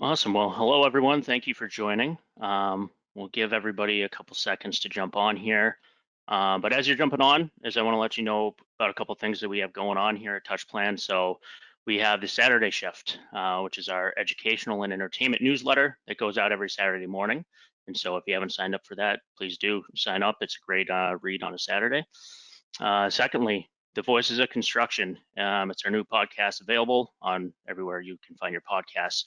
Awesome. Well, hello everyone. Thank you for joining. We'll give everybody a couple seconds to jump on here. But as you're jumping on, I want to let you know about a couple things that we have going on here at Touchplan. So we have the Saturday Shift, which is our educational and entertainment newsletter that goes out every Saturday morning. And so if you haven't signed up for that, please do sign up. It's a great read on a Saturday. Secondly, The Voices of Construction. It's our new podcast available on everywhere you can find your podcasts.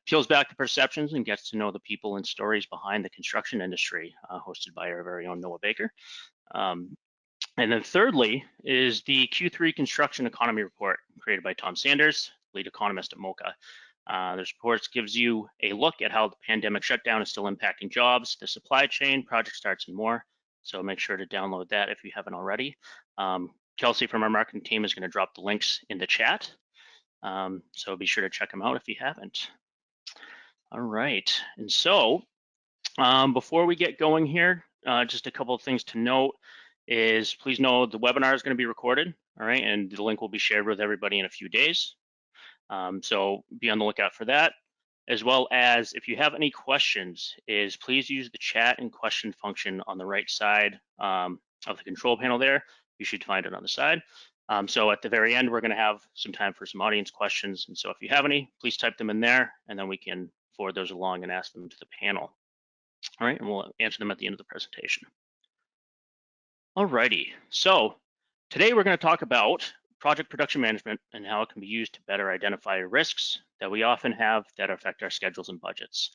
Peels back the perceptions and gets to know the people and stories behind the construction industry, hosted by our very own Noah Baker. And then thirdly is the Q3 Construction Economy Report created by Tom Sanders, lead economist at MOCA. This report gives you a look at how the pandemic shutdown is still impacting jobs, the supply chain, project starts, and more. So make sure to download that if you haven't already. Kelsey from our marketing team is going to drop the links in the chat. So be sure to check them out if you haven't. All right, and so before we get going here, just a couple of things to note is please know the webinar is going to be recorded, all right, and the link will be shared with everybody in a few days. So be on the lookout for that, as well as if you have any questions, please use the chat and question function on the right side of the control panel there. You should find it on the side. So at the very end, we're going to have some time for some audience questions. And so if you have any, please type them in there, and then we can forward those along and ask them to the panel. All right, and we'll answer them at the end of the presentation. All righty, so today we're going to talk about project production management and how it can be used to better identify risks that we often have that affect our schedules and budgets.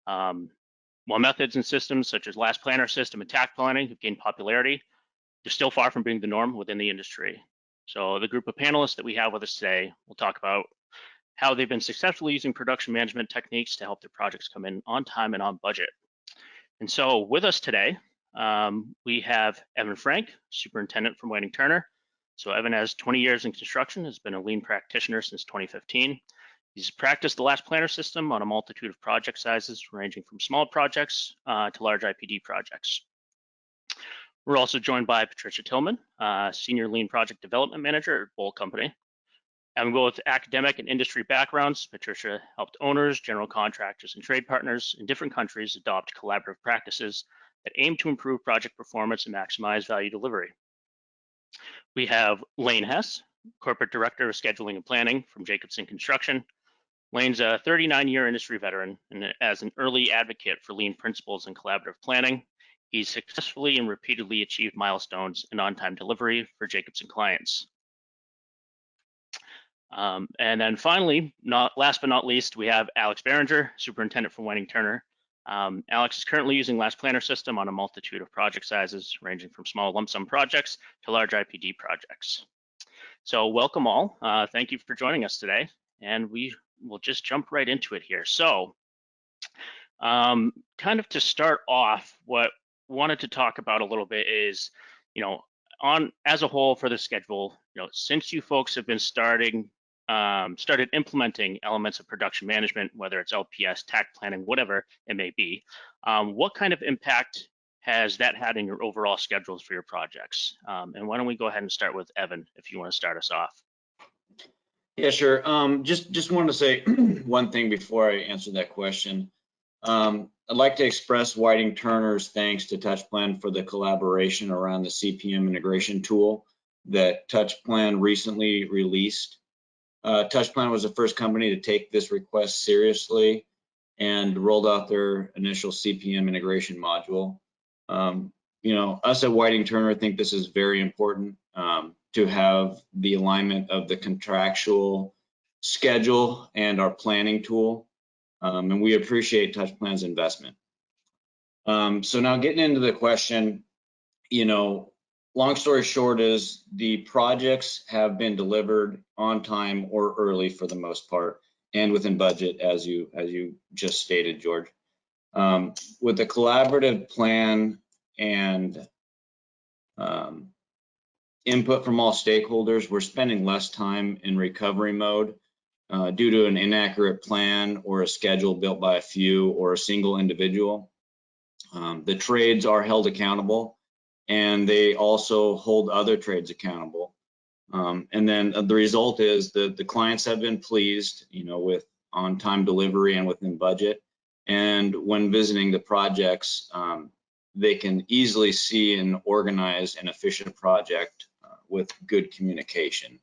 While methods and systems such as Last Planner system and Takt planning have gained popularity, they're still far from being the norm within the industry. So the group of panelists that we have with us today will talk about how they've been successfully using production management techniques to help their projects come in on time and on budget. And so with us today, we have Evan Franck, superintendent from Layne Turner. So Evan has 20 years in construction, has been a lean practitioner since 2015. He's practiced the Last Planner system on a multitude of project sizes, ranging from small projects to large IPD projects. We're also joined by Patricia Tillmann, Senior Lean Project Development Manager at Bowl Company. And both academic and industry backgrounds, Patricia helped owners, general contractors, and trade partners in different countries adopt collaborative practices that aim to improve project performance and maximize value delivery. We have Layne Hess, Corporate Director of Scheduling and Planning from Jacobson Construction. Layne's a 39-year industry veteran, and as an early advocate for lean principles and collaborative planning, he's successfully and repeatedly achieved milestones in on-time delivery for Jacobson clients. And then finally, last but not least, we have Alex Behringer, Superintendent from Layne Turner. Alex is currently using Last Planner system on a multitude of project sizes, ranging from small lump sum projects to large IPD projects. So welcome all. Thank you for joining us today, and we will just jump right into it here. So kind of to start off, what wanted to talk about a little bit is, as a whole for the schedule, since you folks have been started implementing elements of production management, whether it's LPS, Takt planning, whatever it may be, what kind of impact has that had in your overall schedules for your projects? And why don't we go ahead and start with Evan, if you want to start us off. Yeah, sure. Just wanted to say one thing before I answer that question. I'd like to express Layne Turner's thanks to Touchplan for the collaboration around the CPM integration tool that Touchplan recently released. Touchplan was the first company to take this request seriously and rolled out their initial CPM integration module. Us at Layne Turner think this is very important to have the alignment of the contractual schedule and our planning tool. And we appreciate Touchplan's investment. So now getting into the question, long story short is the projects have been delivered on time or early for the most part, and within budget, as you just stated, George. With the collaborative plan and input from all stakeholders, we're spending less time in recovery mode due to an inaccurate plan or a schedule built by a few or a single individual. The trades are held accountable, and they also hold other trades accountable. And then the result is that the clients have been pleased, with on-time delivery and within budget. And when visiting the projects, they can easily see and organize an efficient project with good communication.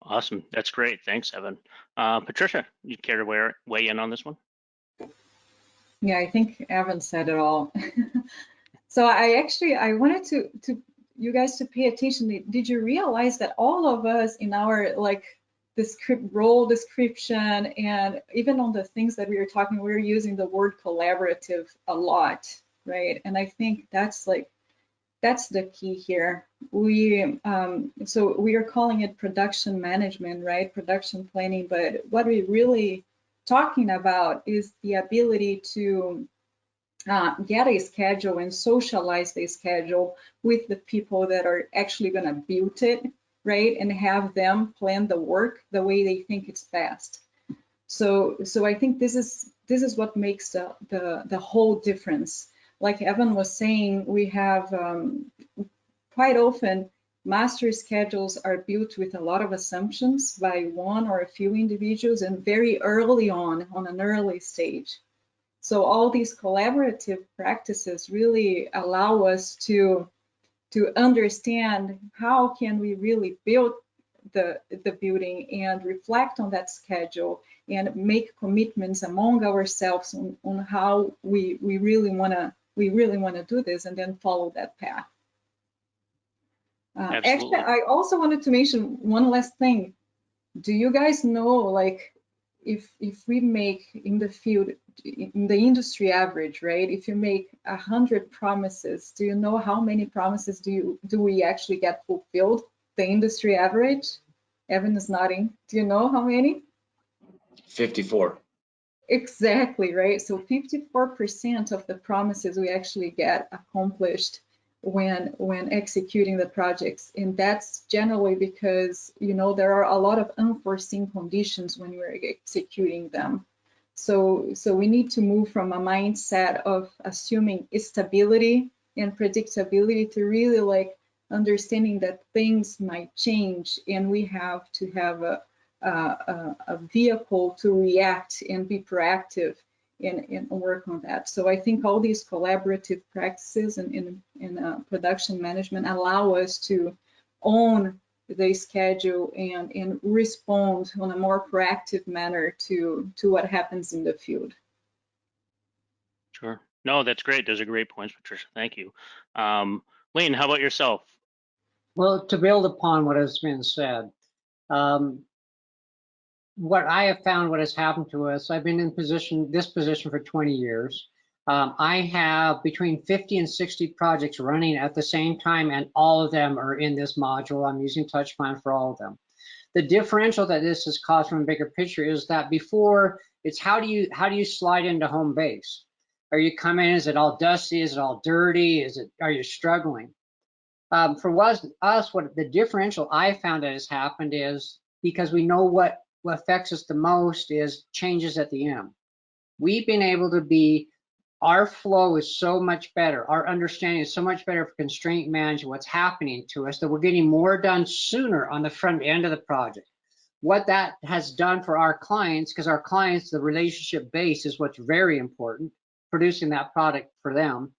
Awesome. That's great. Thanks, Evan. Patricia, you care to weigh in on this one? Yeah, I think Evan said it all. So I wanted to you guys to pay attention. Did you realize that all of us in our role description, and even on the things that we were talking, we were using the word collaborative a lot, right? And I think that's the key here. So we are calling it production management, right? Production planning, but what we really talking about is the ability to get a schedule and socialize the schedule with the people that are actually going to build it, right? And have them plan the work the way they think it's best. So I think this is what makes the whole difference. Like Evan was saying, we have quite often master schedules are built with a lot of assumptions by one or a few individuals and very early on an early stage. So all these collaborative practices really allow us to understand how can we really build the building and reflect on that schedule and make commitments among ourselves on how we really want to do this, and then follow that path. Actually, I also wanted to mention one last thing. Do you guys know, like, if we make in the field, in the industry average, right? If you make 100 promises, do you know how many promises do we actually get fulfilled? The industry average? Evan is nodding. Do you know how many? 54. Exactly, right? So 54% of the promises we actually get accomplished when executing the projects, and that's generally because there are a lot of unforeseen conditions when we're executing them. So we need to move from a mindset of assuming stability and predictability to really understanding that things might change, and we have to have a vehicle to react and be proactive and work on that. So I think all these collaborative practices in production management allow us to own the schedule and respond on a more proactive manner to what happens in the field. Sure. No, that's great. Those are great points, Patricia. Thank you. Layne, how about yourself? Well, to build upon what has been said, what I have found, what has happened to us, I've been in this position for 20 years. I have between 50 and 60 projects running at the same time, and all of them are in this module. I'm using Touchplan for all of them. The differential that this has caused from a bigger picture is that before, it's how do you slide into home base? Are you coming? Is it all dusty? Is it all dirty? Are you struggling? For us, what the differential I found that has happened is, because we know what affects us the most is changes at the end. We've been able to our flow is so much better. Our understanding is so much better for constraint management, what's happening to us, that we're getting more done sooner on the front end of the project. What that has done for our clients, because our clients, the relationship base is what's very important, producing that product for them,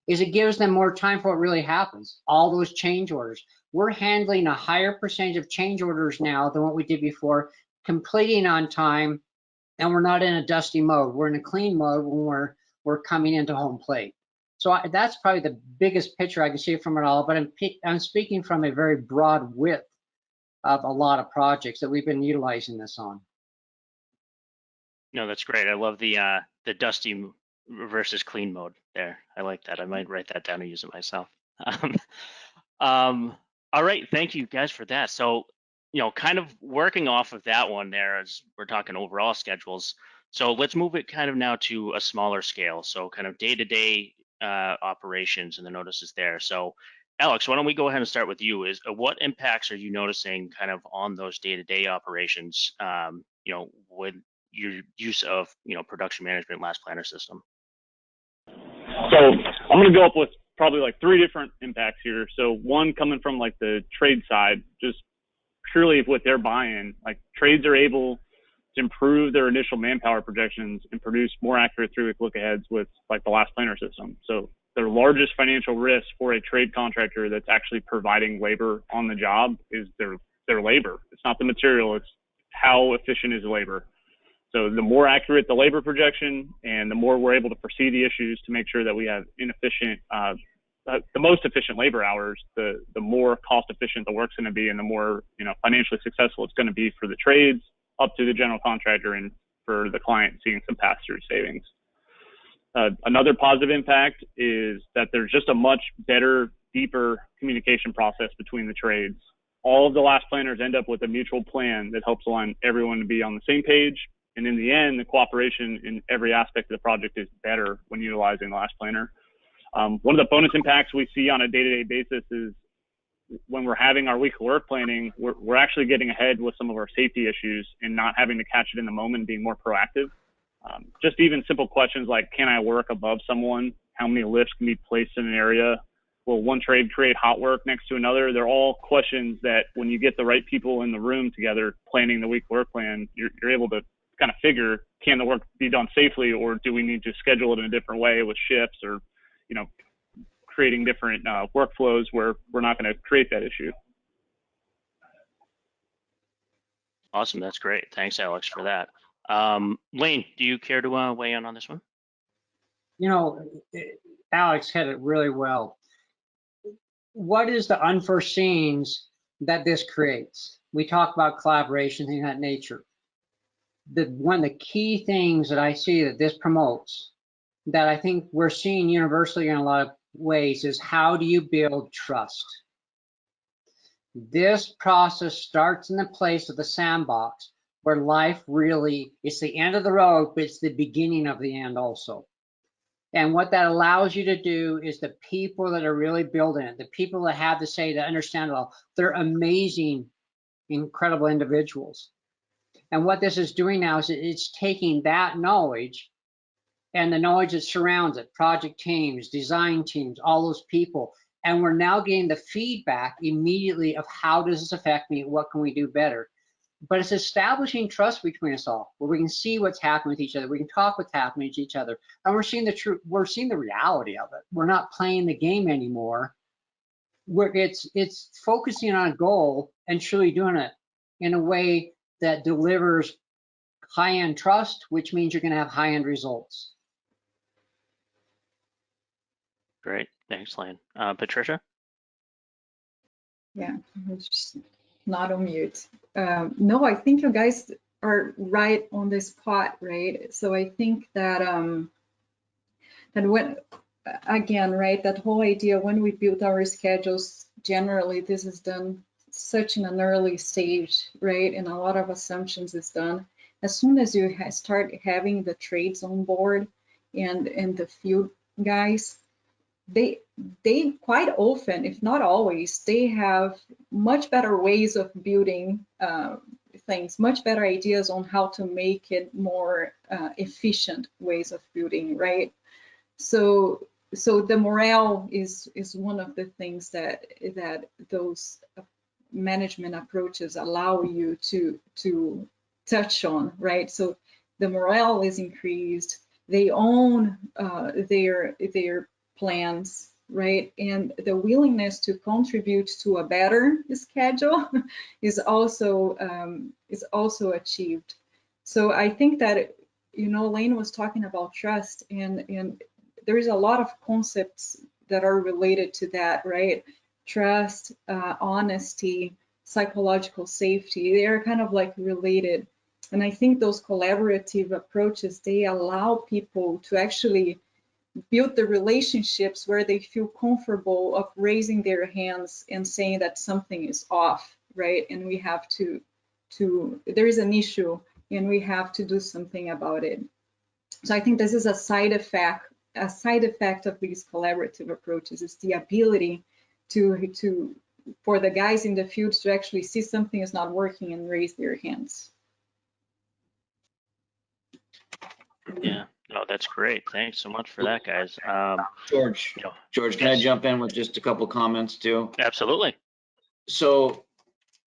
is it gives them more time for what really happens. All those change orders. We're handling a higher percentage of change orders now than what we did before, completing on time, and we're not in a dusty mode. We're in a clean mode when we're coming into home plate. So that's probably the biggest picture I can see from it all, but I'm speaking from a very broad width of a lot of projects that we've been utilizing this on. No, that's great. I love the dusty versus clean mode there. I like that. I might write that down and use it myself. All right, thank you guys for that. So, kind of working off of that one there, as we're talking overall schedules. So let's move it kind of now to a smaller scale. So kind of day-to-day operations and the notices there. So Alex, why don't we go ahead and start with you? What impacts are you noticing kind of on those day-to-day operations, with your use of, production management last planner system? So I'm going to go up with probably like 3 different impacts here. So one coming from like the trade side, just purely with their buy-in. Like trades are able to improve their initial manpower projections and produce more accurate 3-week look-aheads with like the last planner system. So their largest financial risk for a trade contractor that's actually providing labor on the job is their labor. It's not the material, it's how efficient is the labor. So the more accurate the labor projection and the more we're able to foresee the issues to make sure that we have the most efficient labor hours, the more cost efficient the work's going to be, and the more financially successful it's going to be for the trades, up to the general contractor, and for the client seeing some pass-through savings. Another positive impact is that there's just a much better, deeper communication process between the trades. All of the last planners end up with a mutual plan that helps align everyone to be on the same page. And in the end, the cooperation in every aspect of the project is better when utilizing the last planner. One of the bonus impacts we see on a day-to-day basis is when we're having our weekly work planning, we're actually getting ahead with some of our safety issues and not having to catch it in the moment, being more proactive. Just even simple questions like, can I work above someone? How many lifts can be placed in an area? Will one trade create hot work next to another? They're all questions that when you get the right people in the room together planning the week work plan, you're able to kind of figure, can the work be done safely, or do we need to schedule it in a different way with shifts, or creating different workflows where we're not going to create that issue. Awesome, that's great. Thanks, Alex, for that. Layne, do you care to weigh in on this one? Alex hit it really well. What is the unforeseens that this creates? We talk about collaboration, things of that nature. One of the key things that I see that this promotes, that I think we're seeing universally in a lot of ways, is how do you build trust? This process starts in the place of the sandbox, where life really, it's the end of the road, but it's the beginning of the end also. And what that allows you to do is the people that are really building it, the people that have to say, to understand it all, they're amazing, incredible individuals. And what this is doing now is it's taking that knowledge and the knowledge that surrounds it, project teams, design teams, all those people, and we're now getting the feedback immediately of how does this affect me, what can we do better? But it's establishing trust between us all, where we can see what's happening with each other, we can talk what's happening with each other, and we're seeing the truth, we're seeing the reality of it. We're not playing the game anymore. It's focusing on a goal and truly doing it in a way that delivers high-end trust, which means you're going to have high-end results. Great, thanks, Layne. Patricia? Yeah, I was just not on mute. No, I think you guys are right on the spot, right? So I think that that when, again, right, that whole idea, when we build our schedules, generally this is done such in an early stage, right? And a lot of assumptions is done. As soon as you start having the trades on board and the field guys, they quite often, if not always, they have much better ways of building things, much better ideas on how to make it more efficient ways of building, right? So the morale is one of the things that those management approaches allow you to touch on, right? So the morale is increased. They own their plans, right? And the willingness to contribute to a better schedule is also achieved. So I think that, Layne was talking about trust, and there is a lot of concepts that are related to that, right? Trust, honesty, psychological safety, they are kind of like related. And I think those collaborative approaches, they allow people to actually build the relationships where they feel comfortable of raising their hands and saying that something is off, right? And we have to there is an issue and we have to do something about it. So I think this is a side effect of these collaborative approaches, is the ability for the guys in the field to actually see something is not working and raise their hands. Yeah, no, that's great. Thanks so much for that, guys. George, can I jump in with just a couple comments too? Absolutely. So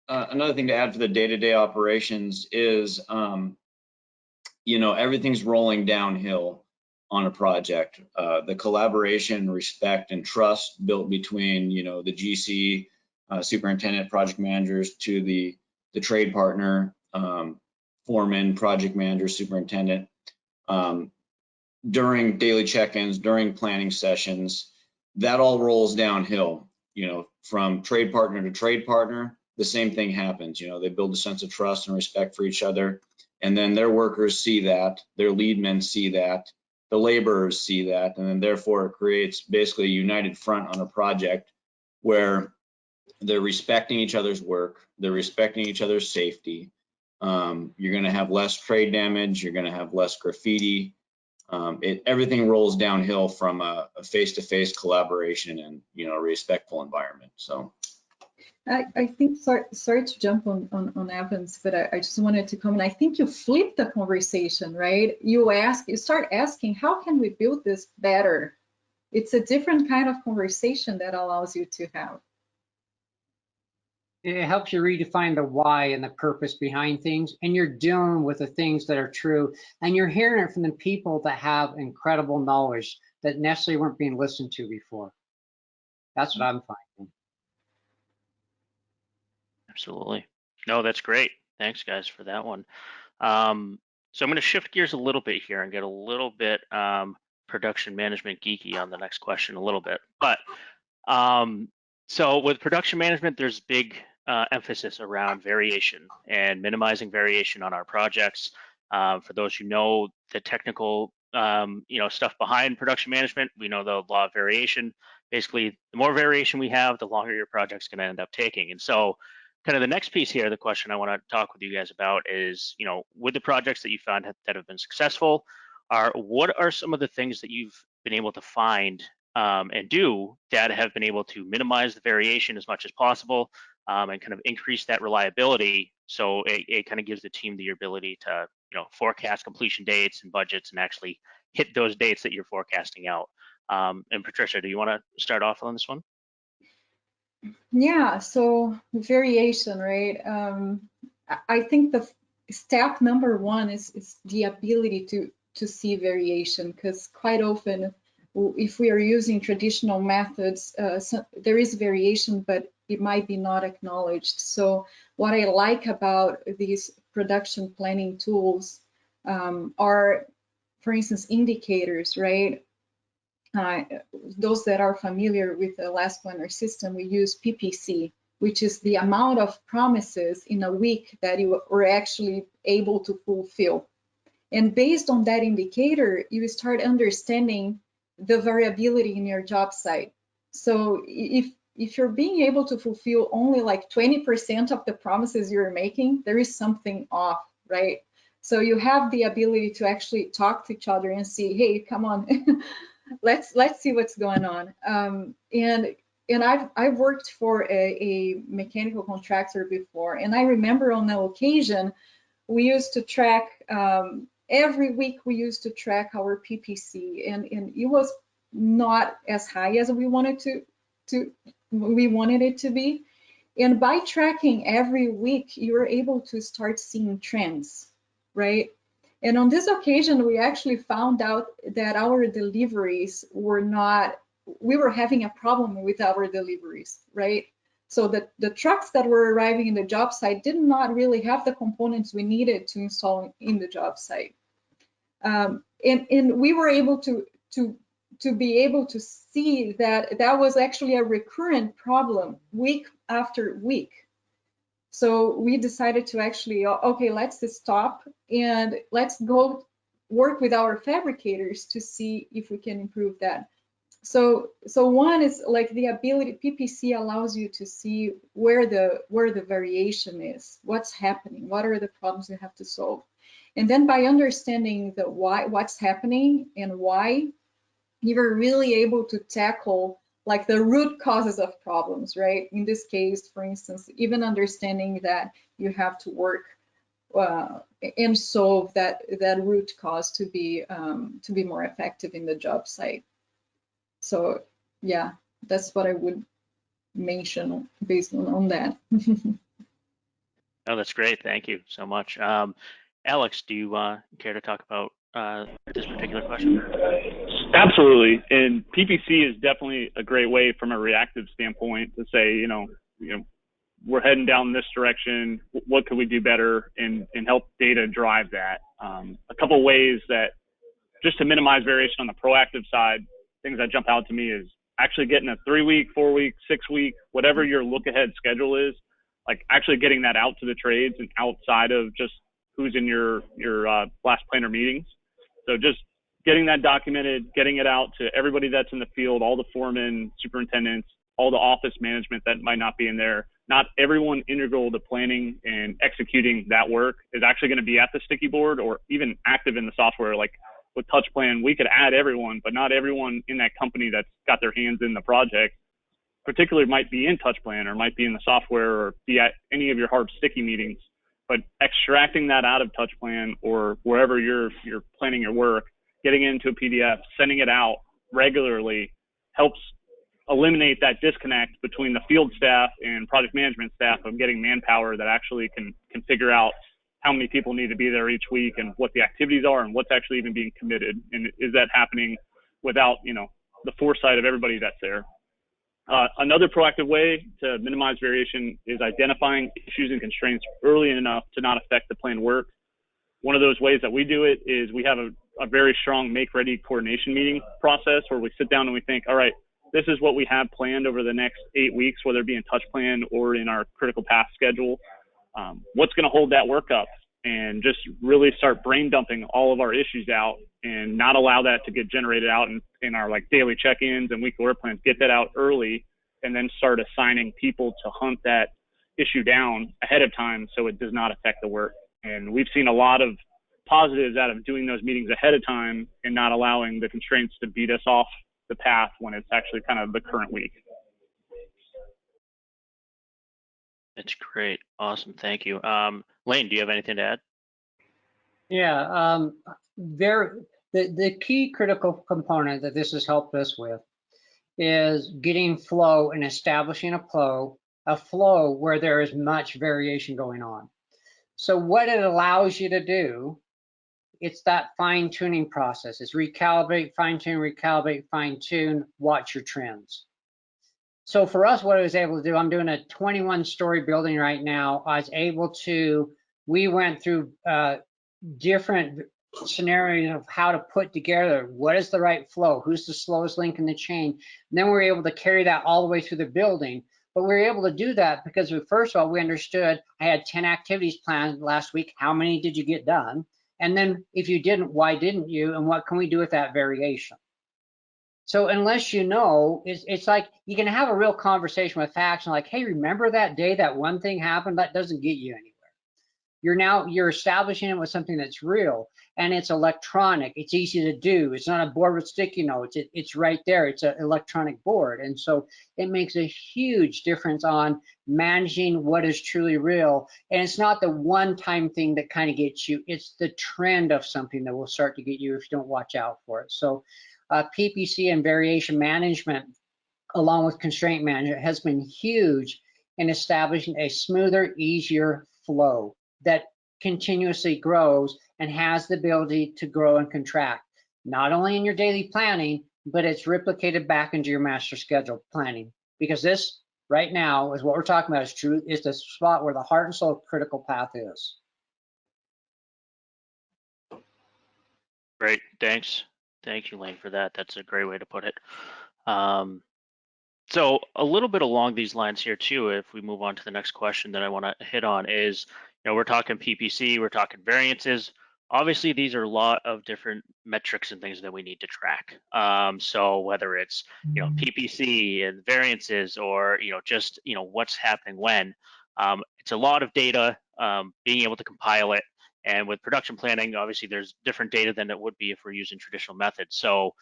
another thing to add for the day-to-day operations is, you know, everything's rolling downhill on a project. The collaboration, respect, and trust built between, you know, the GC, superintendent, project managers to the trade partner, foreman, project manager, superintendent, during daily check-ins, during planning sessions, that all rolls downhill. You know, from trade partner to trade partner, the same thing happens. You know, they build a sense of trust and respect for each other, and then their workers see that, their lead men see that, the laborers see that, and then therefore it creates basically a united front on a project where they're respecting each other's work, they're respecting each other's safety. You're going to have less trade damage, you're going to have less graffiti. Everything rolls downhill from a face-to-face collaboration and, you know, a respectful environment. So I think, sorry to jump on Evans, but I just wanted to comment. I think you flip the conversation, right? You start asking, how can we build this better? It's a different kind of conversation that allows you to have. It helps you redefine the why and the purpose behind things, and you're dealing with the things that are true, and you're hearing it from the people that have incredible knowledge that necessarily weren't being listened to before. That's what I'm finding. Absolutely. No, that's great. Thanks, guys, for that one. So I'm going to shift gears a little bit here and get a little bit production management geeky on the next question a little bit. But so with production management, there's big emphasis around variation and minimizing variation on our projects. For those who know the technical you know, stuff behind production management, we know the law of variation. Basically, the more variation we have, the longer your project's going to end up taking. And so kind of the next piece here, the question I want to talk with you guys about is, you know, with the projects that you found that have been successful, what are some of the things that you've been able to find and do that have been able to minimize the variation as much as possible and kind of increase that reliability, so it kind of gives the team the ability to, you know, forecast completion dates and budgets and actually hit those dates that you're forecasting out. And Patricia, do you want to start off on this one? Yeah, so variation, right? I think the step number one is the ability to see variation, because quite often, if we are using traditional methods, there is variation, but it might be not acknowledged. So what I like about these production planning tools are, for instance, indicators, right? Those that are familiar with the last planner system, we use PPC, which is the amount of promises in a week that you were actually able to fulfill. And based on that indicator, you start understanding the variability in your job site. So if you're being able to fulfill only like 20% of the promises you're making, there is something off, right? So you have the ability to actually talk to each other and see, hey, come on. Let's see what's going on. And I've worked for a mechanical contractor before, and I remember on that occasion we used to track every week. We used to track our PPC, and it was not as high as we wanted it to be. And by tracking every week, you were able to start seeing trends, right? And on this occasion, we actually found out that our deliveries we were having a problem with our deliveries, right? So that the trucks that were arriving in the job site did not really have the components we needed to install in the job site. And we were able to be able to see that that was actually a recurrent problem week after week. So we decided to actually, okay, let's stop and let's go work with our fabricators to see if we can improve that. So one is like the ability, PPC allows you to see where the variation is, what's happening, what are the problems you have to solve. And then by understanding the why, what's happening and why, you're really able to tackle like the root causes of problems, right? In this case, for instance, even understanding that you have to work and solve that root cause to be more effective in the job site. So yeah, that's what I would mention based on that. Oh, that's great. Thank you so much. Alex, do you care to talk about this particular question? Absolutely. And PPC is definitely a great way from a reactive standpoint to say, we're heading down this direction. What could we do better, and help data drive that? A couple ways that just to minimize variation on the proactive side, things that jump out to me is actually getting a 3-week, 4-week, 6-week, whatever your look ahead schedule is, like actually getting that out to the trades and outside of just who's in your last planner meetings. So just getting that documented, getting it out to everybody that's in the field, all the foremen, superintendents, all the office management that might not be in there. Not everyone integral to planning and executing that work is actually going to be at the sticky board or even active in the software. Like with Touchplan, we could add everyone, but not everyone in that company that's got their hands in the project particularly might be in Touchplan or might be in the software or be at any of your hard sticky meetings. But extracting that out of Touchplan or wherever you're planning your work, getting it into a PDF, sending it out regularly helps eliminate that disconnect between the field staff and project management staff of getting manpower that actually can figure out how many people need to be there each week and what the activities are and what's actually even being committed. And is that happening without, the foresight of everybody that's there? Another proactive way to minimize variation is identifying issues and constraints early enough to not affect the planned work. One of those ways that we do it is we have a very strong make-ready coordination meeting process where we sit down and we think, all right, this is what we have planned over the next 8 weeks, whether it be in Touchplan or in our critical path schedule. What's going to hold that work up? And just really start brain dumping all of our issues out and not allow that to get generated out in our like daily check-ins and weekly work plans. Get that out early and then start assigning people to hunt that issue down ahead of time so it does not affect the work. And we've seen a lot of positives out of doing those meetings ahead of time and not allowing the constraints to beat us off the path when it's actually kind of the current week. That's great. Awesome. Thank you. Layne, do you have anything to add? Yeah, the key critical component that this has helped us with is getting flow and establishing a flow where there is much variation going on. So what it allows you to do, it's that fine-tuning process. It's recalibrate, fine-tune, fine-tune, watch your trends. So for us, what I was able to do, I'm doing a 21-story building right now. We went through different scenarios of how to put together what is the right flow, who's the slowest link in the chain. And then we were able to carry that all the way through the building. But we were able to do that because first of all, we understood I had 10 activities planned last week. How many did you get done? And then if you didn't, why didn't you? And what can we do with that variation? So unless you know, it's like you can have a real conversation with facts and like, hey, remember that day that one thing happened? That doesn't get you anywhere. You're establishing it with something that's real and it's electronic. It's easy to do. It's not a board with sticky notes. It's right there. It's an electronic board. And so it makes a huge difference on managing what is truly real. And it's not the one-time thing that kind of gets you. It's the trend of something that will start to get you if you don't watch out for it. So PPC and variation management, along with constraint management, has been huge in establishing a smoother, easier flow that continuously grows and has the ability to grow and contract, not only in your daily planning, but it's replicated back into your master schedule planning. Because this right now is what we're talking about is the spot where the heart and soul of critical path is. Great. Thanks. Thank you, Layne, for that. That's a great way to put it. So a little bit along these lines here too, if we move on to the next question that I want to hit on is, we're talking PPC, we're talking variances. Obviously, these are a lot of different metrics and things that we need to track. So whether it's, PPC and variances or, just, what's happening when, it's a lot of data, being able to compile it. And with production planning, obviously there's different data than it would be if we're using traditional methods. So,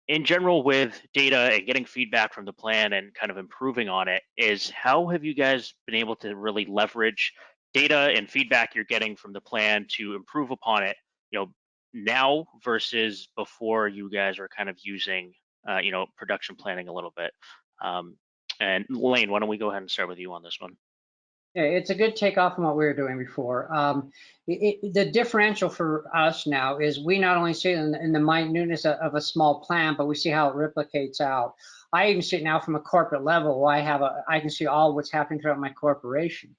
in general with data and getting feedback from the plan and kind of improving on it is how have you guys been able to really leverage data and feedback you're getting from the plan to improve upon it, now versus before you guys are kind of using, production planning a little bit. And Layne, why don't we go ahead and start with you on this one? Yeah, it's a good takeoff from what we were doing before. The differential for us now is we not only see it in the minuteness of a small plan, but we see how it replicates out. I even see it now from a corporate level. I can see all what's happening throughout my corporation.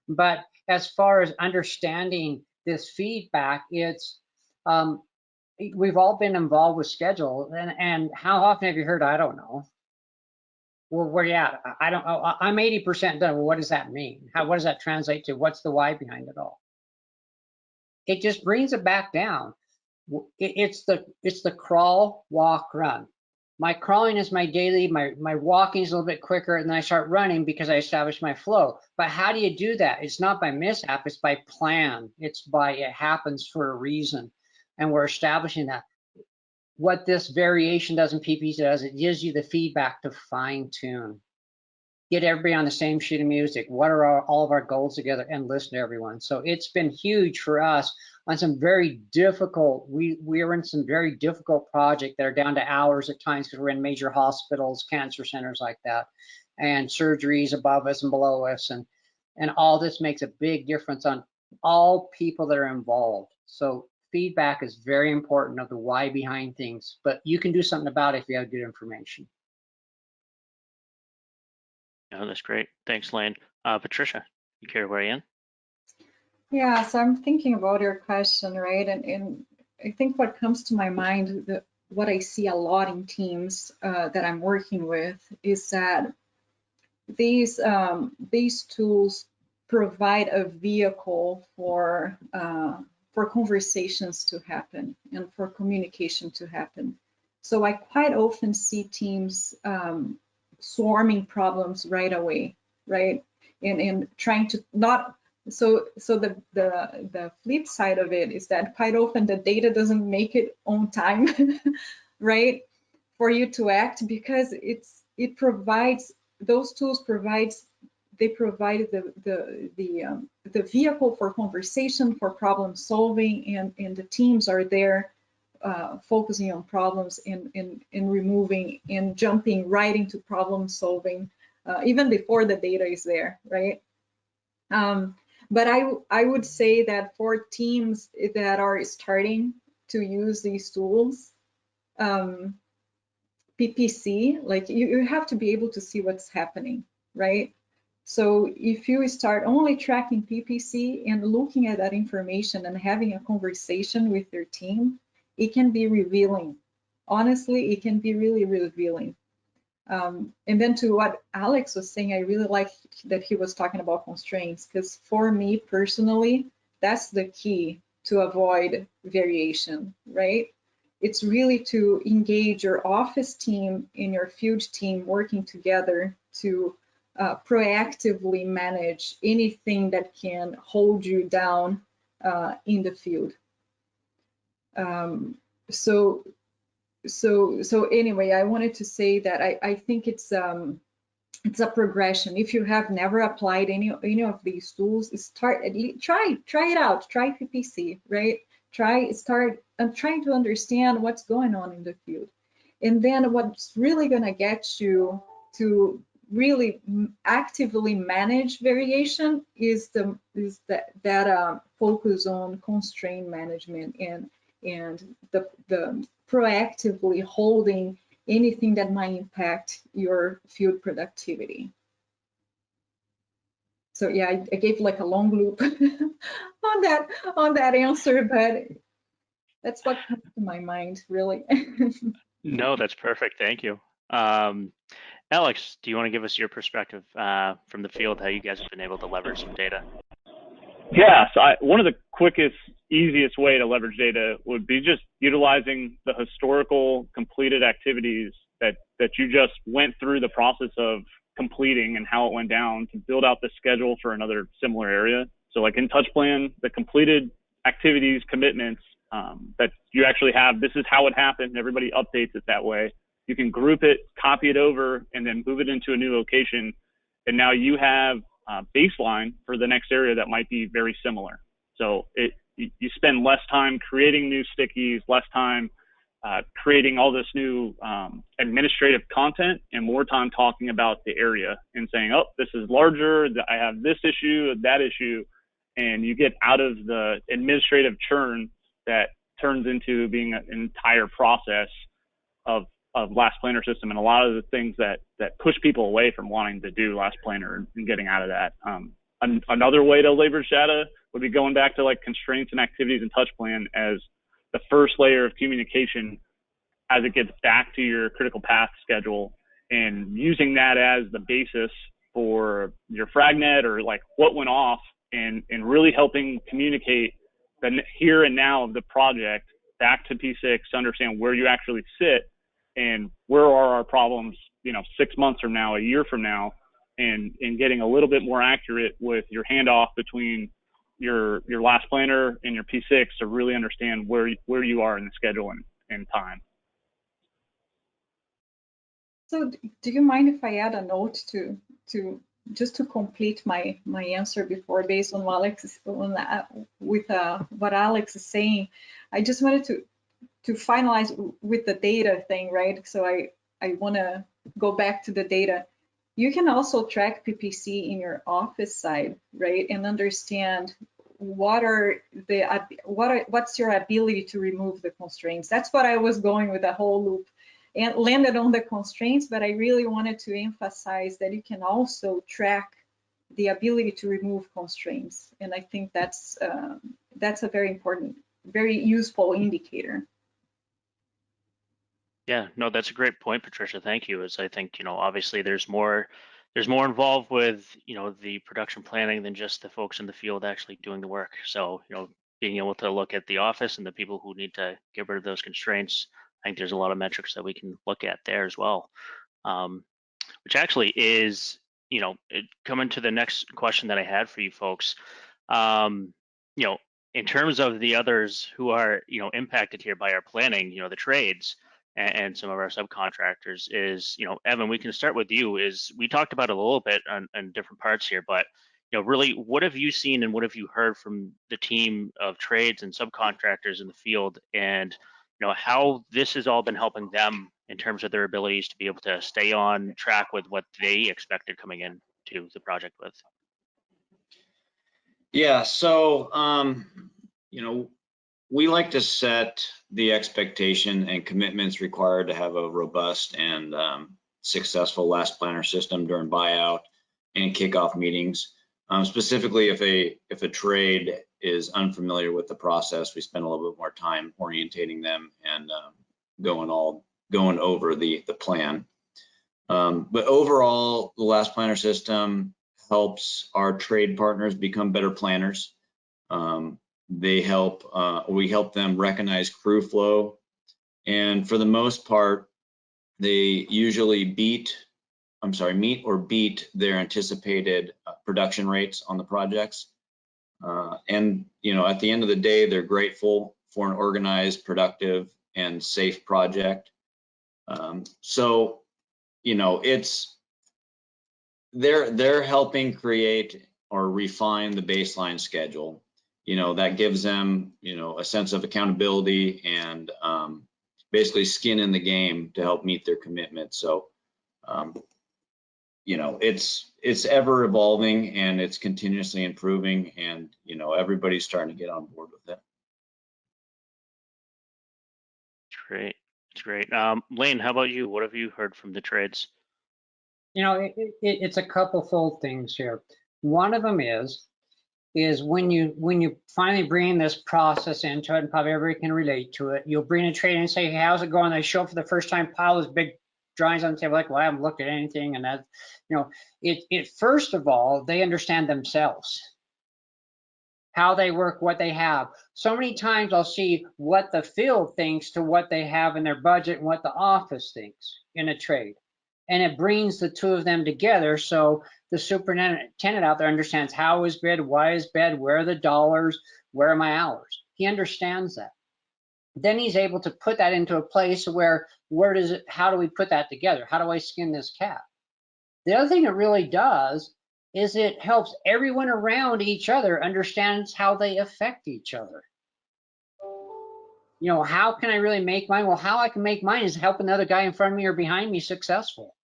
But as far as understanding this feedback, it's we've all been involved with schedule, and how often have you heard, I don't know? Well, where you at? I don't know. I'm 80% done. Well, what does that mean? What does that translate to? What's the why behind it all? It just brings it back down. It's the crawl, walk, run. My crawling is my daily, my walking is a little bit quicker, and then I start running because I establish my flow. But how do you do that? It's not by mishap, it's by plan. It's by it happens for a reason. And we're establishing that. What this variation does in PPC does, it gives you the feedback to fine tune. Get everybody on the same sheet of music. What are all of our goals together, and listen to everyone. So it's been huge for us on some very difficult, we are in some very difficult projects that are down to hours at times because we're in major hospitals, cancer centers like that, and surgeries above us and below us. And all this makes a big difference on all people that are involved. So feedback is very important of the why behind things, but you can do something about it if you have good information. Oh, that's great. Thanks, Layne. Patricia, you care to weigh in? Yeah, so I'm thinking about your question, right? And I think what comes to my mind, what I see a lot in teams that I'm working with, is that these tools provide a vehicle for conversations to happen and for communication to happen. So I quite often see teams swarming problems right away, right? And trying to not, so the flip side of it is that quite often the data doesn't make it on time, right? For you to act, because it provides, those tools provide the vehicle for conversation, for problem solving, and the teams are there focusing on problems and removing and jumping right into problem solving even before the data is there, right? But I would say that for teams that are starting to use these tools, PPC, like you have to be able to see what's happening, right? So if you start only tracking PPC and looking at that information and having a conversation with your team, it can be revealing. Honestly, it can be really revealing. And then to what Alex was saying, I really like that he was talking about constraints, because for me personally, that's the key to avoid variation, right? It's really to engage your office team and your field team working together to proactively manage anything that can hold you down in the field. So anyway, I wanted to say that I think it's a progression. If you have never applied any of these tools, try it out. Try PPC, right? Start trying to understand what's going on in the field, and then what's really going to get you to really actively manage variation is that focus on constraint management and the proactively holding anything that might impact your field productivity. So yeah, I gave like a long loop on that answer, but that's what comes to my mind, really. No, that's perfect. Thank you. Alex, do you want to give us your perspective from the field, how you guys have been able to leverage some data? Yeah, so one of the quickest, easiest way to leverage data would be just utilizing the historical completed activities that you just went through the process of completing and how it went down to build out the schedule for another similar area. So like in Touchplan, the completed activities, commitments that you actually have, this is how it happened. Everybody updates it that way. You can group it, copy it over, and then move it into a new location. And now you have baseline for the next area that might be very similar. So you spend less time creating new stickies, less time creating all this new administrative content and more time talking about the area and saying, oh, this is larger, I have this issue, that issue, and you get out of the administrative churn that turns into being an entire process of last planner system, and a lot of the things that push people away from wanting to do last planner and getting out of that. Another way to leverage data would be going back to like constraints and activities in Touchplan as the first layer of communication as it gets back to your critical path schedule, and using that as the basis for your fragnet or like what went off, and really helping communicate the here and now of the project back to P6 to understand where you actually sit and where are our problems, 6 months from now, a year from now, and getting a little bit more accurate with your handoff between your last planner and your P6 to really understand where you are in the schedule and time. So do you mind if I add a note to just to complete my answer before, based on what what Alex is saying? I just wanted to finalize with the data thing, right? So I want to go back to the data. You can also track PPC in your office side, right? And understand what's your ability to remove the constraints. That's what I was going with the whole loop, and landed on the constraints, but I really wanted to emphasize that you can also track the ability to remove constraints. And I think that's a very important, very useful indicator. Yeah, no, that's a great point, Patricia. Thank you. As I think, obviously there's more involved with, the production planning than just the folks in the field actually doing the work. So, being able to look at the office and the people who need to get rid of those constraints, I think there's a lot of metrics that we can look at there as well. Which actually is, coming to the next question that I had for you folks. In terms of the others who are, impacted here by our planning, the trades and some of our subcontractors is, Evan, we can start with you. Is we talked about it a little bit on different parts here, but really, what have you seen and what have you heard from the team of trades and subcontractors in the field, and how this has all been helping them in terms of their abilities to be able to stay on track with what they expected coming into the project with? Yeah, so we like to set the expectation and commitments required to have a robust and successful last planner system during buyout and kickoff meetings. Specifically, if a trade is unfamiliar with the process, we spend a little bit more time orientating them and going over the plan. But overall, the last planner system helps our trade partners become better planners. We help them recognize crew flow, and for the most part, they usually meet or beat their anticipated production rates on the projects. And at the end of the day, they're grateful for an organized, productive, and safe project. So they're helping create or refine the baseline schedule. That gives them a sense of accountability and basically skin in the game to help meet their commitment. So it's ever evolving and it's continuously improving, and everybody's starting to get on board with it. Great, it's great. Layne, how about you? What have you heard from the trades? It's a couple fold things here. One of them is when you finally bring this process into it, and probably everybody can relate to it, you'll bring a trade and say, hey, how's it going? They show up for the first time, pile those big drawings on the table, like, well, I haven't looked at anything. And that, first of all, they understand themselves, how they work, what they have. So many times I'll see what the field thinks to what they have in their budget and what the office thinks in a trade. And it brings the two of them together. So the superintendent out there understands how is bid, why is bid, where are the dollars, where are my hours. He understands that. Then he's able to put that into a place where how do we put that together? How do I skin this cat? The other thing it really does is it helps everyone around each other understands how they affect each other. You know, how can I really make mine? Well, how I can make mine is help another guy in front of me or behind me successful.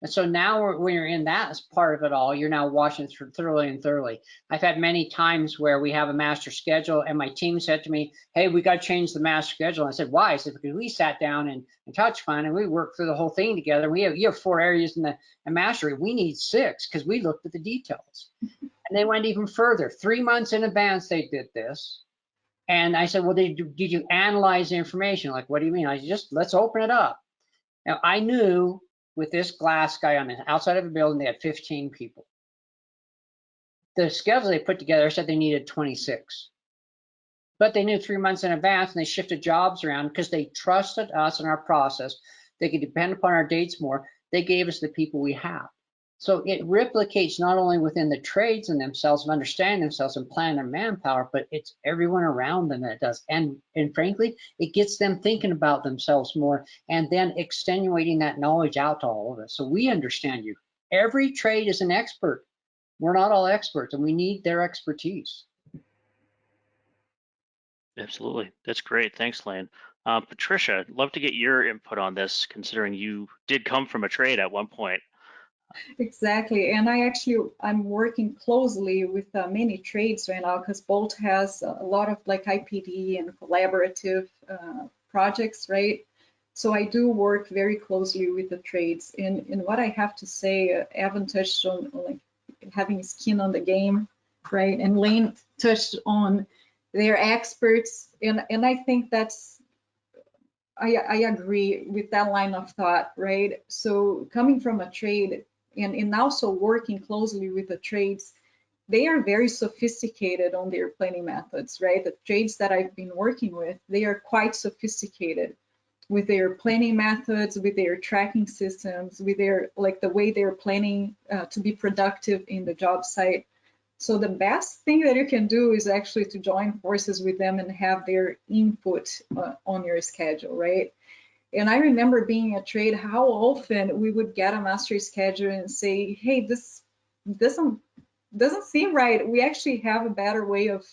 And so now when you're in that as part of it all, you're now watching through thoroughly and thoroughly. I've had many times where we have a master schedule and my team said to me, hey, we got to change the master schedule. And I said, why? I said, because we sat down and Touchplan and we worked through the whole thing together. You have 4 areas in the mastery. We need 6 because we looked at the details. And they went even further. 3 months in advance, they did this. And I said, well, did you analyze the information? Like, what do you mean? I said, just let's open it up. Now, I knew with this glass guy on the outside of a building, they had 15 people. The schedule they put together said they needed 26. But they knew 3 months in advance and they shifted jobs around because they trusted us and our process. They could depend upon our dates more. They gave us the people we have. So it replicates not only within the trades and themselves of understanding themselves and planning their manpower, but it's everyone around them that it does. And frankly, it gets them thinking about themselves more and then extenuating that knowledge out to all of us. So we understand you. Every trade is an expert. We're not all experts and we need their expertise. Absolutely. That's great. Thanks, Layne. Patricia, I'd love to get your input on this, considering you did come from a trade at one point. Exactly, and I'm working closely with many trades right now because Bolt has a lot of like IPD and collaborative projects, right? So I do work very closely with the trades. And what I have to say, Evan touched on like having skin on the game, right? And Layne touched on they're experts, and I think I agree with that line of thought, right? So coming from a trade and also working closely with the trades, they are very sophisticated on their planning methods, right? The trades that I've been working with, they are quite sophisticated with their planning methods, with their tracking systems, with their like the way they're planning to be productive in the job site. So the best thing that you can do is actually to join forces with them and have their input on your schedule, right? And I remember being a trade, how often we would get a mastery schedule and say, hey, this doesn't seem right. We actually have a better way of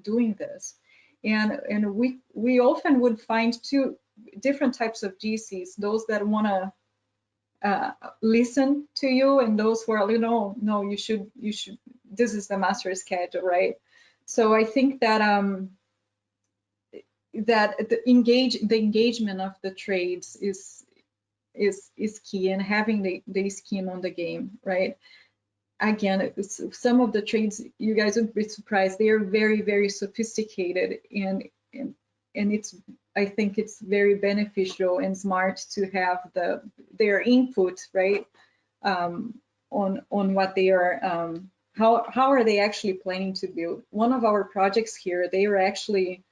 doing this. And we often would find 2 different types of GCs, those that want to listen to you and those who are, no, you should, this is the master schedule, right? So I think that that the engagement of the trades is key, and having the skin on the game, right? Again, some of the trades, you guys would be surprised, they are very, very sophisticated, and it's, I think it's very beneficial and smart to have their input, right, on what they are, how are they actually planning to build. One of our projects here, they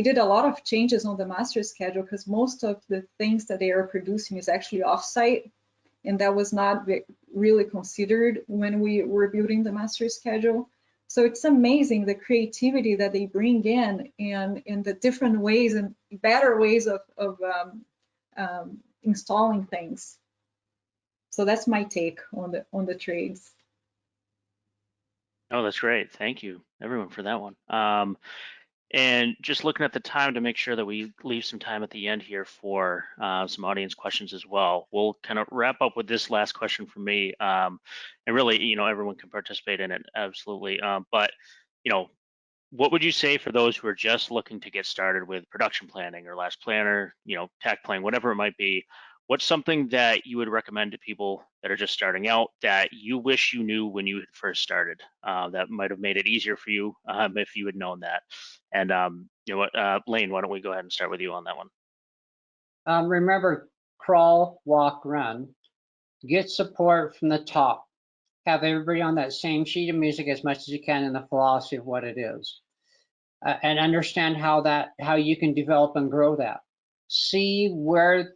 did a lot of changes on the master schedule because most of the things that they are producing is actually offsite, and that was not really considered when we were building the master schedule. So it's amazing the creativity that they bring in and the different ways and better ways of installing things. So that's my take on the trades. Oh, that's great. Thank you, everyone, for that one. And just looking at the time to make sure that we leave some time at the end here for some audience questions as well. We'll kind of wrap up with this last question from me. And really, everyone can participate in it, absolutely. But, what would you say for those who are just looking to get started with production planning or last planner, Takt planning, whatever it might be? What's something that you would recommend to people that are just starting out that you wish you knew when you had first started that might have made it easier for you if you had known that? And you know what, Layne, why don't we go ahead and start with you on that one? Remember, crawl, walk, run. Get support from the top. Have everybody on that same sheet of music as much as you can in the philosophy of what it is. And understand how you can develop and grow that. See where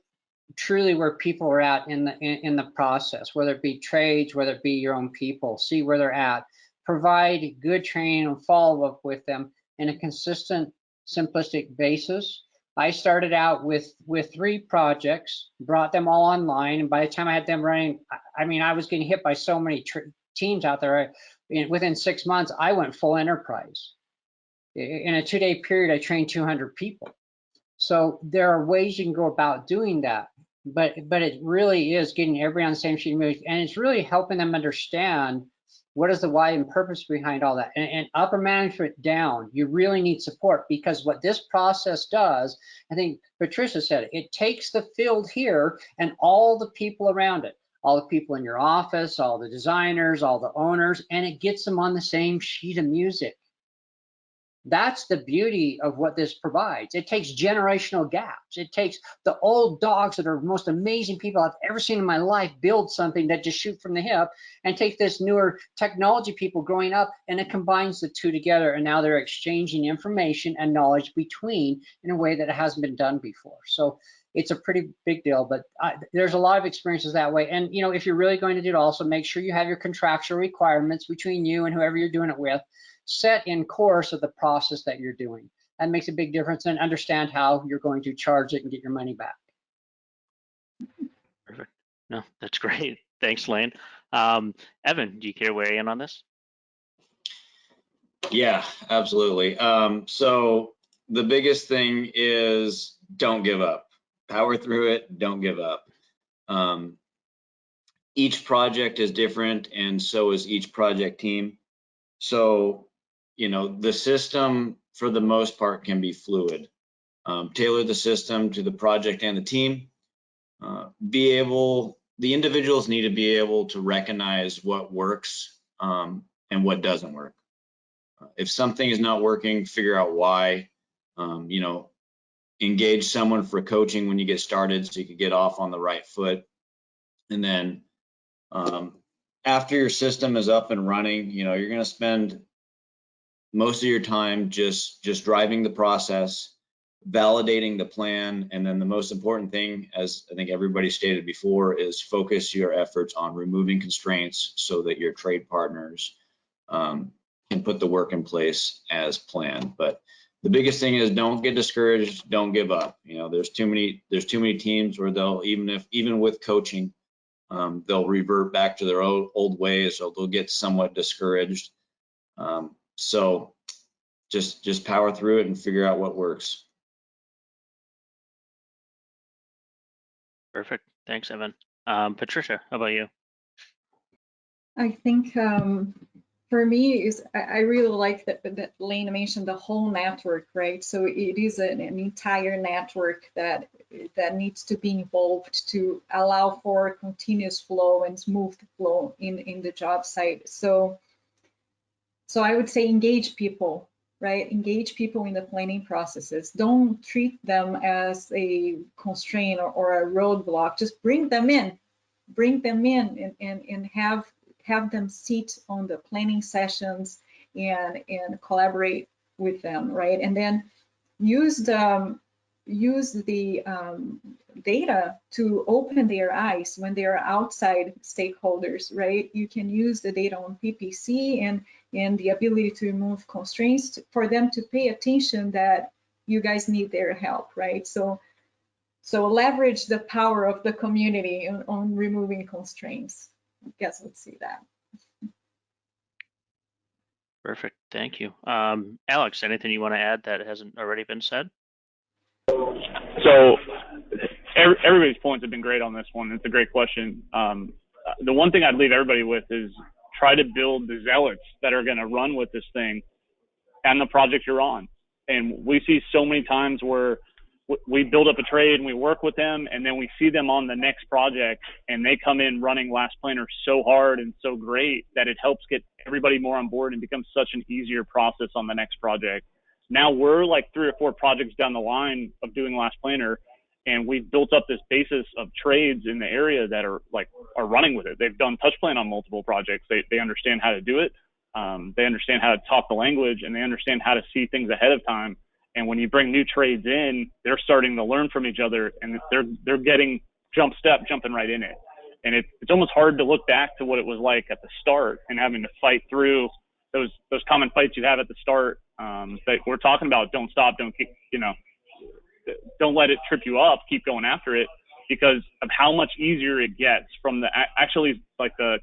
people are at in the process, whether it be trades, whether it be your own people. See where they're at. Provide good training and follow up with them in a consistent, simplistic basis. I started out with 3 projects, brought them all online, and by the time I had them running, I was getting hit by so many teams out there. Within 6 months, I went full enterprise. In a 2-day period, I trained 200 people. So there are ways you can go about doing that, but it really is getting everybody on the same sheet of music, and it's really helping them understand what is the why and purpose behind all that. And upper management down, you really need support, because what this process does, I think Patricia said, it takes the field here and all the people around it, all the people in your office, all the designers, all the owners, and it gets them on the same sheet of music. That's the beauty of what this provides. It takes generational gaps. It takes the old dogs that are the most amazing people I've ever seen in my life build something that just shoot from the hip, and take this newer technology people growing up, and it combines the two together, and now they're exchanging information and knowledge between in a way that hasn't been done before. So it's a pretty big deal, but there's a lot of experiences that way. And you know, if you're really going to do it, also make sure you have your contractual requirements between you and whoever you're doing it with set in course of the process that you're doing. That makes a big difference, and understand how you're going to charge it and get your money back. Perfect. No, that's great. Thanks, Layne. Evan, do you care to weigh in on this? Yeah, absolutely. So the biggest thing is don't give up. Power through it, don't give up. Each project is different, and so is each project team. So, you know, the system for the most part can be fluid. Tailor the system to the project and the team. The individuals need to be able to recognize what works and what doesn't work. If something is not working, figure out why. You know, engage someone for coaching when you get started so you can get off on the right foot. And then after your system is up and running, you know, you're going to spend most of your time just driving the process, validating the plan, and then the most important thing, as I think everybody stated before, is focus your efforts on removing constraints so that your trade partners can put the work in place as planned. But the biggest thing is don't get discouraged, don't give up. You know, there's too many teams where they'll, even with coaching, they'll revert back to their old ways, or they'll get somewhat discouraged. So just power through it and figure out what works. Perfect. Thanks, Evan. Patricia, how about you? I think for me I really like that Layne mentioned the whole network, right? So it is an entire network that needs to be involved to allow for continuous flow and smooth flow in the job site. So I would say engage people, right? Engage people in the planning processes. Don't treat them as a constraint or a roadblock. Just bring them in and have them sit on the planning sessions and collaborate with them, right? And then use the data to open their eyes when they are outside stakeholders, right? You can use the data on PPC and the ability to remove constraints for them to pay attention that you guys need their help, right? So leverage the power of the community on removing constraints. I guess let's see that. Perfect. Thank you. Alex, anything you want to add that hasn't already been said? So everybody's points have been great on this one. It's a great question. The one thing I'd leave everybody with is try to build the zealots that are going to run with this thing and the project you're on. And we see so many times where we build up a trade and we work with them, and then we see them on the next project and they come in running Last Planner so hard and so great that it helps get everybody more on board and becomes such an easier process on the next project. Now we're like 3 or 4 projects down the line of doing Last Planner, and we've built up this basis of trades in the area that are running with it. They've done Touchplan on multiple projects. They understand how to do it. They understand how to talk the language, and they understand how to see things ahead of time. And when you bring new trades in, they're starting to learn from each other, and they're getting jumping right in it. And it's almost hard to look back to what it was like at the start and having to fight through those common fights you have at the start that we're talking about. Don't stop, don't let it trip you up, keep going after it, because of how much easier it gets from the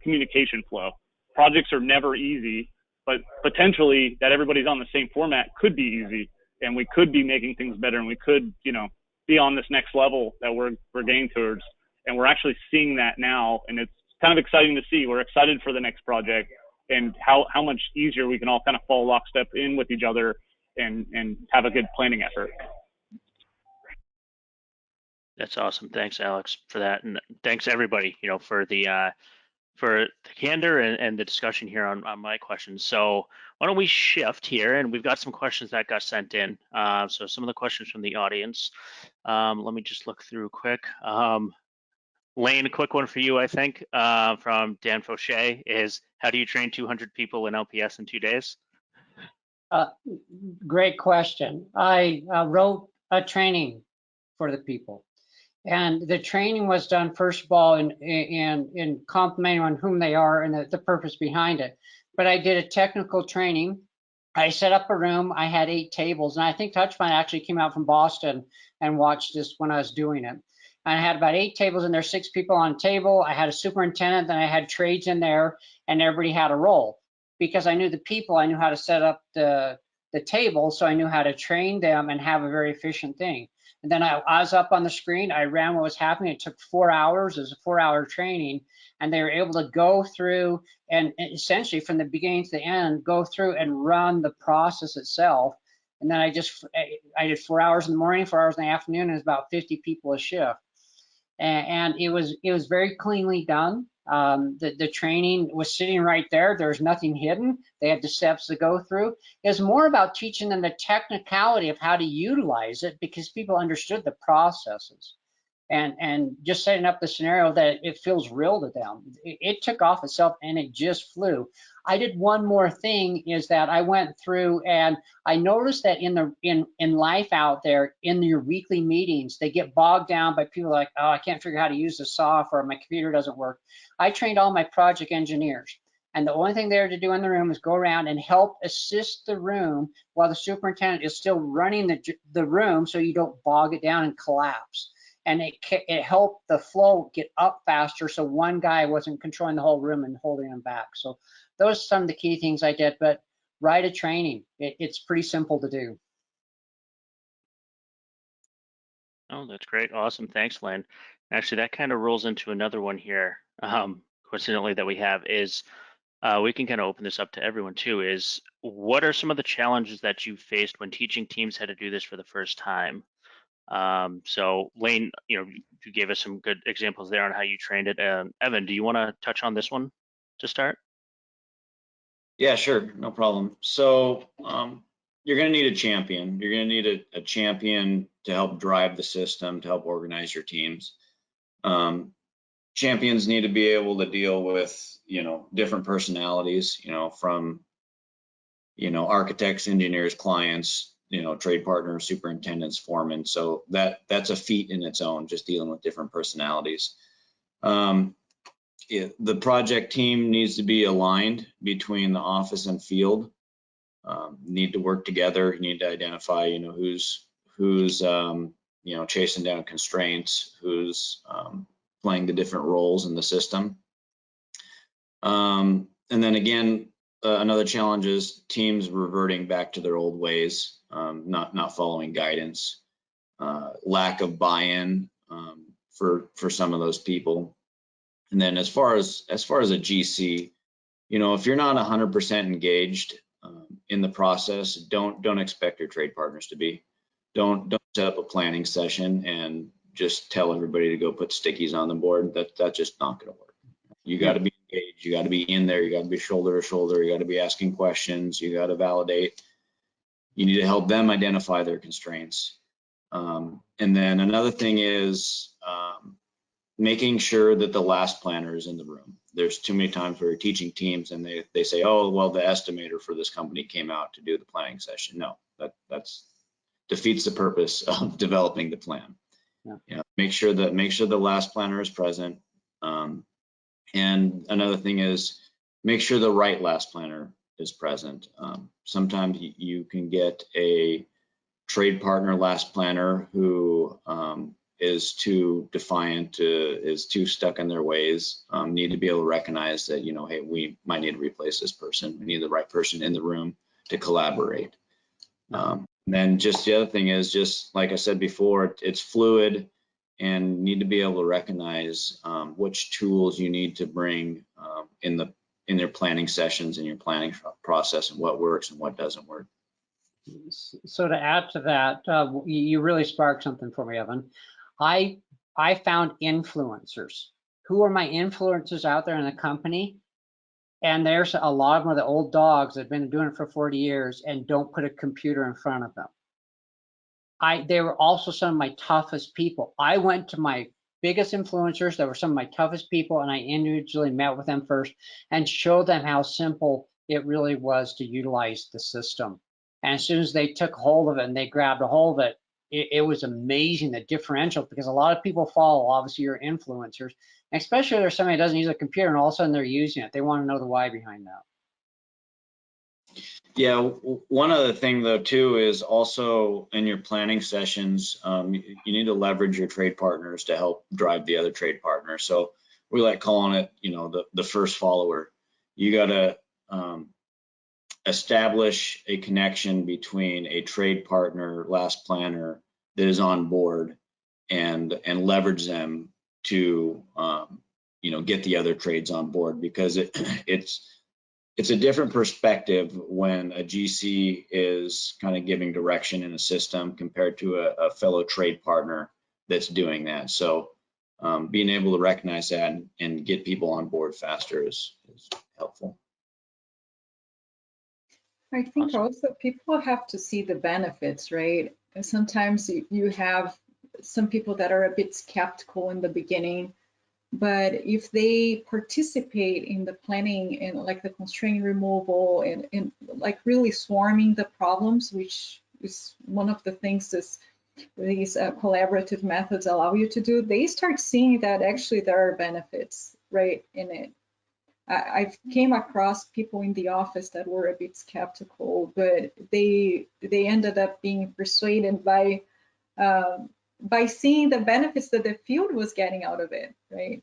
communication flow. Projects are never easy. but potentially that everybody's on the same format could be easy, and we could be making things better, and we could, you know, be on this next level that we're getting towards. And we're actually seeing that now, and it's kind of exciting to see. We're excited for the next project and how much easier we can all kind of fall lockstep in with each other and have a good planning effort. That's awesome. Thanks, Alex, for that, and thanks everybody, you know, for the candor and the discussion here on my questions. So why don't we shift here, and we've got some questions that got sent in. So some of the questions from the audience. Let me just look through quick. Layne, a quick one for you, I think, from Dan Fauché is, how do you train 200 people in LPS in 2 days? Great question. I wrote a training for the people. And the training was done, first of all, in complimenting on whom they are and the purpose behind it. But I did a technical training. I set up a room. I had 8 tables. And I think Touchplan actually came out from Boston and watched this when I was doing it. And I had about 8 tables, and there's 6 people on a table. I had a superintendent, then I had trades in there, and everybody had a role. Because I knew the people, I knew how to set up the table, so I knew how to train them and have a very efficient thing. And then I was up on the screen, I ran what was happening. It took 4 hours, it was a 4-hour training, and they were able to go through and essentially from the beginning to the end, go through and run the process itself. And then I did 4 hours in the morning, 4 hours in the afternoon, and it was about 50 people a shift. And it was very cleanly done. The training was sitting right there. There was nothing hidden. They had the steps to go through. It was more about teaching them the technicality of how to utilize it, because people understood the processes, and just setting up the scenario that it feels real to them. It took off itself, and it just flew. I did one more thing, is that I went through and I noticed that in life out there, in your weekly meetings, they get bogged down by people like, oh, I can't figure out how to use the software, my computer doesn't work. I trained all my project engineers, and the only thing they were to do in the room is go around and help assist the room while the superintendent is still running the room, so you don't bog it down and collapse. And it helped the flow get up faster, so one guy wasn't controlling the whole room and holding them back. So those are some of the key things I did. But write a training. It's pretty simple to do. Oh, that's great. Awesome. Thanks, Layne. Actually, that kind of rolls into another one here, coincidentally, that we have is, we can kind of open this up to everyone too, is what are some of the challenges that you faced when teaching teams how to do this for the first time? So Layne, you know, you gave us some good examples there on how you trained it. Evan, do you want to touch on this one to start? Yeah, sure, no problem. So you're going to need a champion. You're going to need a champion to help drive the system, to help organize your teams. Champions need to be able to deal with, you know, different personalities, you know, from, you know, architects, engineers, clients, you know, trade partners, superintendents, foremen. So that's a feat in its own, just dealing with different personalities. The project team needs to be aligned between the office and field. Need to work together. You need to identify, you know, who's you know, chasing down constraints, who's playing the different roles in the system. And then again, another challenge is teams reverting back to their old ways, not following guidance, lack of buy-in for some of those people. And then as far as a GC, you know, if you're not 100% engaged in the process, don't expect your trade partners to be. Don't set up a planning session and just tell everybody to go put stickies on the board. That's just not going to work. You got to be engaged. You got to be in there. You got to be shoulder to shoulder. You got to be asking questions. You got to validate. You need to help them identify their constraints. And then another thing is making sure that the last planner is in the room. There's too many times where you're teaching teams and they say, oh, well, the estimator for this company came out to do the planning session. No, that's defeats the purpose of developing the plan. Yeah. You know, make sure the last planner is present. And another thing is make sure the right last planner is present. Sometimes you can get a trade partner last planner who is too defiant, is too stuck in their ways, need to be able to recognize that, you know, hey, we might need to replace this person. We need the right person in the room to collaborate. And then just the other thing is, just like I said before, it's fluid, and need to be able to recognize which tools you need to bring in your planning sessions, in your planning process, and what works and what doesn't work. So to add to that, you really sparked something for me, Evan. I found influencers. Who are my influencers out there in the company? And there's a lot of them are the old dogs that have been doing it for 40 years and don't put a computer in front of them. They were also some of my toughest people. I went to my biggest influencers that were some of my toughest people, and I individually met with them first and showed them how simple it really was to utilize the system. And as soon as they took hold of it and they grabbed a hold of it, it was amazing, the differential, because a lot of people follow, obviously, your influencers, especially if there's somebody that doesn't use a computer and all of a sudden they're using it. They want to know the why behind that. Yeah, one other thing though too is also in your planning sessions, you need to leverage your trade partners to help drive the other trade partners. So we like calling it, you know, the first follower. You got to establish a connection between a trade partner, last planner that is on board, and leverage them to you know, get the other trades on board, because it's a different perspective when a GC is kind of giving direction in a system compared to a fellow trade partner that's doing that. So being able to recognize that and get people on board faster is helpful. I think Awesome. also people have to see the benefits, right? And sometimes you have some people that are a bit skeptical in the beginning, but if they participate in the planning and like the constraint removal and like really swarming the problems, which is one of the things this these collaborative methods allow you to do, they start seeing that actually there are benefits, right, in it. I've came across people in the office that were a bit skeptical, but they ended up being persuaded by seeing the benefits that the field was getting out of it, right?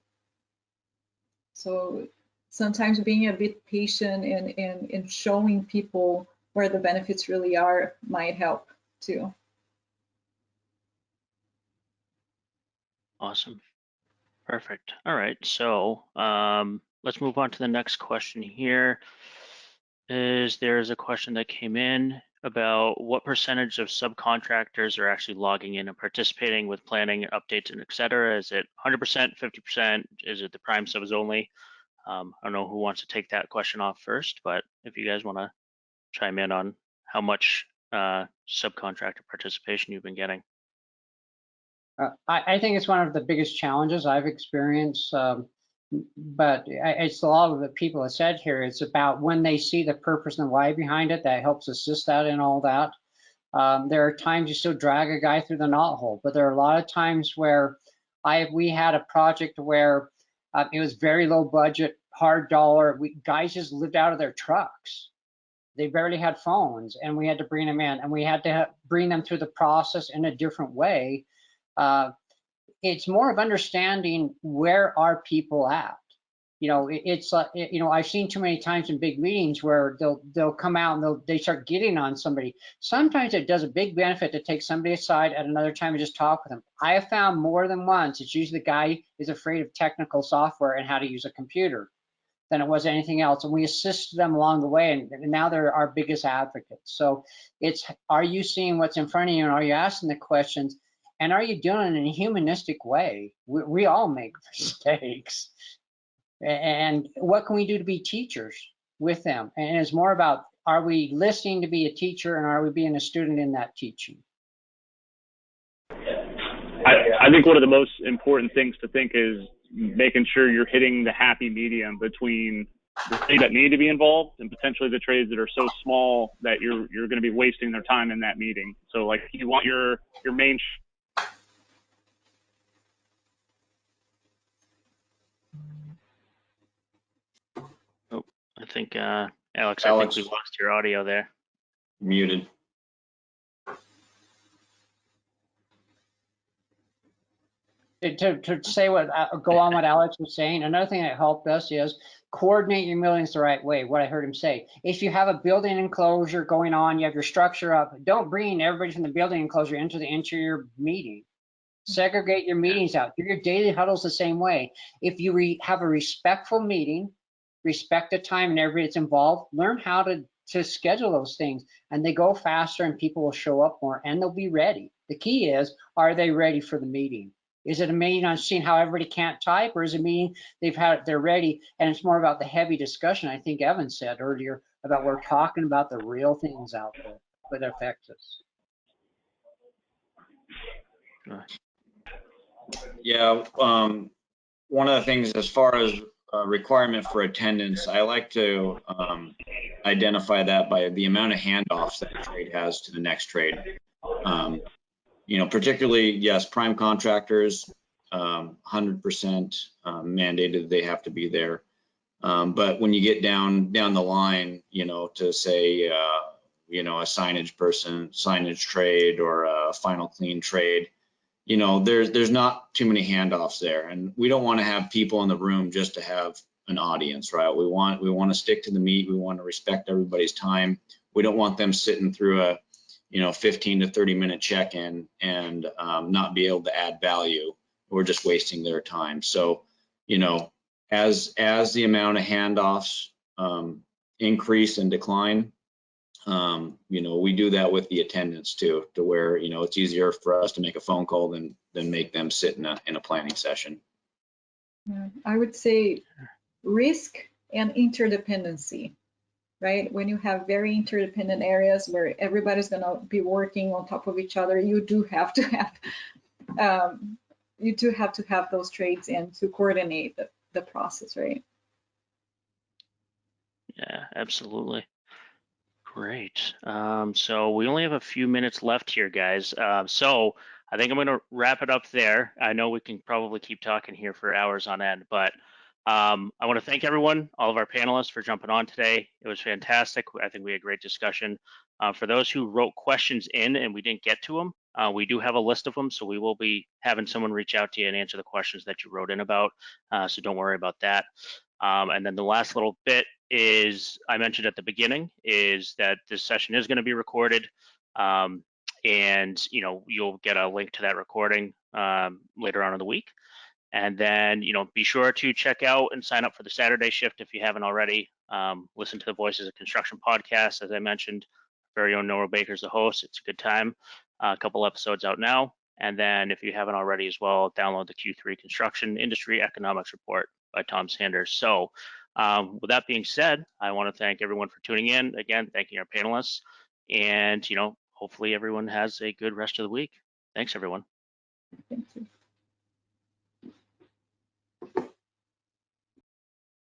So sometimes being a bit patient and showing people where the benefits really are might help too. Awesome. Perfect. All right. So let's move on to the next question here. There's a question that came in about what percentage of subcontractors are actually logging in and participating with planning, updates, and et cetera. Is it 100%, 50%? Is it the prime subs only? I don't know who wants to take that question off first, but if you guys want to chime in on how much subcontractor participation you've been getting. I think it's one of the biggest challenges I've experienced, but it's a lot of the people have said here. It's about when they see the purpose and the why behind it, that helps assist that and all that. There are times you still drag a guy through the knothole, but there are a lot of times where we had a project where it was very low budget, hard dollar. Guys just lived out of their trucks. They barely had phones, and we had to bring them in, and we had to bring them through the process in a different way. It's more of understanding where are people at. You know, it's you know, I've seen too many times in big meetings where they'll come out and they start getting on somebody. Sometimes it does a big benefit to take somebody aside at another time and just talk with them. I have found more than once it's usually the guy is afraid of technical software and how to use a computer than it was anything else, and we assist them along the way, and now they're our biggest advocates. So it's, are you seeing what's in front of you, and are you asking the questions, and are you doing it in a humanistic way? We all make mistakes, and what can we do to be teachers with them? And it's more about, are we listening to be a teacher, and are we being a student in that teaching? I think one of the most important things to think is making sure you're hitting the happy medium between the trades that need to be involved and potentially the trades that are so small that you're going to be wasting their time in that meeting. So like you want your main Oh, I think Alex, I think we lost your audio there. Muted. To say what, go on what Alex was saying, another thing that helped us is coordinate your meetings the right way. What I heard him say, if you have a building enclosure going on, you have your structure up, don't bring everybody from the building enclosure into the interior meeting. Segregate your meetings out. Do your daily huddles the same way. If you have a respectful meeting, respect the time and everybody that's involved, learn how to schedule those things, and they go faster and people will show up more and they'll be ready. The key is, are they ready for the meeting? Is it a meeting on seeing how everybody can't type, or is it a meeting they're ready, and it's more about the heavy discussion I think Evan said earlier about we're talking about the real things out there that affects us. Yeah, one of the things as far as requirement for attendance, I like to identify that by the amount of handoffs that a trade has to the next trade. You know, particularly, yes, prime contractors, 100% mandated they have to be there. But when you get down the line, you know, to say, you know, a signage person, signage trade, or a final clean trade, you know, there's not too many handoffs there, and we don't want to have people in the room just to have an audience, right? We want to stick to the meat. We want to respect everybody's time. We don't want them sitting through a, you know, 15 to 30-minute check-in and not be able to add value. We're just wasting their time. So, you know, as the amount of handoffs increase and decline, you know, we do that with the attendance too, to where, you know, it's easier for us to make a phone call than make them sit in a planning session. Yeah, I would say risk and interdependency, right? When you have very interdependent areas where everybody's going to be working on top of each other, you do have to have those trades and to coordinate the process, right? Yeah, absolutely. Great. So we only have a few minutes left here, guys. So I think I'm going to wrap it up there. I know we can probably keep talking here for hours on end, but I want to thank everyone, all of our panelists, for jumping on today. It was fantastic. I think we had a great discussion. For those who wrote questions in and we didn't get to them, we do have a list of them, so we will be having someone reach out to you and answer the questions that you wrote in about. So don't worry about that. And then the last little bit is, I mentioned at the beginning, is that this session is going to be recorded, and you know, you'll get a link to that recording later on in the week. And then, you know, be sure to check out and sign up for the Saturday shift if you haven't already. Listen to the Voices of Construction podcast, as I mentioned. Very own Noah Baker's the host. It's a good time. A couple episodes out now. And then, if you haven't already as well, download the Q3 Construction Industry Economics Report by Tom Sanders. So, with that being said, I want to thank everyone for tuning in. Again, thanking our panelists, and you know, hopefully everyone has a good rest of the week. Thanks, everyone. Thank you.